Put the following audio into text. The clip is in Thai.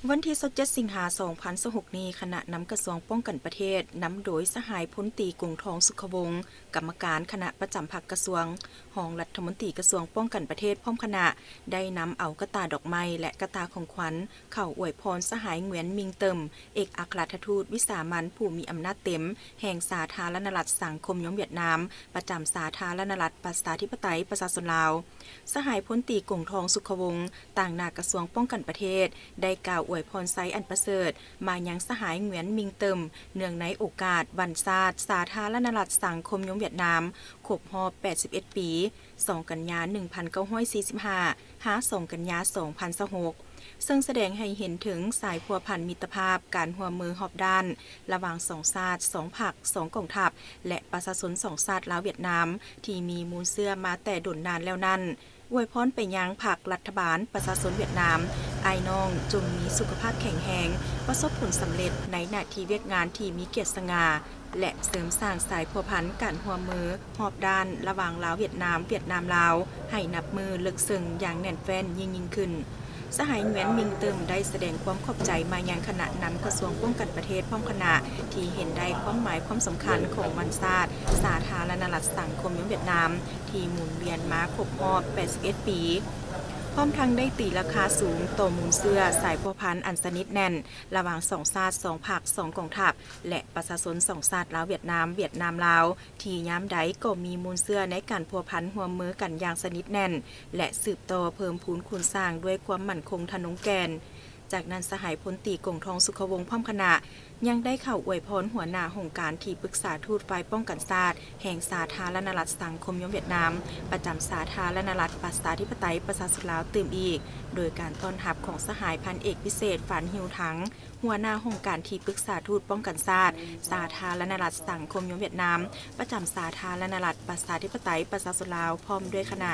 วันที่27สิงหาคม2026นี้คณะนำกระทรวงป้องกันประเทศนำโดยสหายพลตรีกรุงทองสุขวงศ์กรรมการคณะประจำพรรคกระทรวงรองรัฐมนตรีกระทรวงป้องกันประเทศพร้อมคณะได้นำเอากระตาดอกไม้และกระตาของขวัญเข้าอวยพรสหายเหงียนมิงเติมเอกอัครราชทูตวิสามัญผู้มีอำนาจเต็มแห่งสาธารณรัฐสังคมยงเวียดนามประจำสาธารณรัฐประชาธิปไตยประชาชนลาวสหายพลตรีกรุงทองสุขวงศ์ต่างหน้ากระทรวงป้องกันประเทศได้กล่าวอวยพรไซอันประเสริฐมายังสหายเหงียนมิงเติมเนื่องในโอกาสวันชาติสาธารณรัฐสังคมยงเวียดนามครบรอบ81 ปี2 กันยายน 1945 2 กันยายน 2026ซึ่งแสดงให้เห็นถึงสายพัวพันมิตรภาพการร่วมมือรอบด้านระหว่างสองชาติ2 พรรค2 กองทัพและประชาชน2 ชาติลาวเวียดนามที่มีมูลเชื่อมาแต่ดนนานแล้วนั้นอวยพรไปยังพรรครัฐบาลประชาชนเวียดนามไอ้น้องจงมีสุขภาพแข็งแรงประสบผลสำเร็จในหน้าที่เวียกงานที่มีเกียรติสง่าและเสริมสร้างสายพัวพันการร่วมมือรอบด้านระหว่างลาวเวียดนามลาวให้นับมือลึกซึ้งอย่างแน่นแฟ้นยิ่งขึ้นสหายเหงียนมิงเติมได้แสดงความขอบใจมายังคณะนำกระทรวงป้องกันประเทศพร้อมคณะที่เห็นได้ความหมายความสำคัญของวันชาติสาธารณรัฐสังคมเวียดนามที่หมุนเวียนมาครบรอบ81 ปีพร้อมทั้งได้ตีราคาสูงต่อมูลเสื้อสายพัวพันอันสนิทแน่นระหว่าง2 ชาติ2 พรรค2 กองทัพและประชาชน2 ชาติลาวเวียดนามลาวที่ย้ำใดก็มีมูลเสื้อในการพัวพันร่วมมือกันอย่างสนิทแน่นและสืบต่อเพิ่มพูนคุณสร้างด้วยความมั่นคงทะนงแกนจากนั้นสหายพลตรีกรุงทองสุขวงศ์พร้อมคณะยังได้เข้าอวยพรหัวหน้าองค์การที่ปรึกษาทูตฝ่ายป้องกันชาติแห่งสาธารณรัฐสังคมยงเวียดนามประจำสาธารณรัฐประชาธิปไตยประชาชนลาวตื่มอีกโดยการต้อนรับของสหายพันเอกพิเศษฝานหิวถังหัวหน้าองค์การที่ปรึกษาทูตป้องกันชาติสาธารณรัฐสังคมยงเวียดนามประจำสาธารณรัฐประชาธิปไตยประชาชนลาวพร้อมด้วยคณะ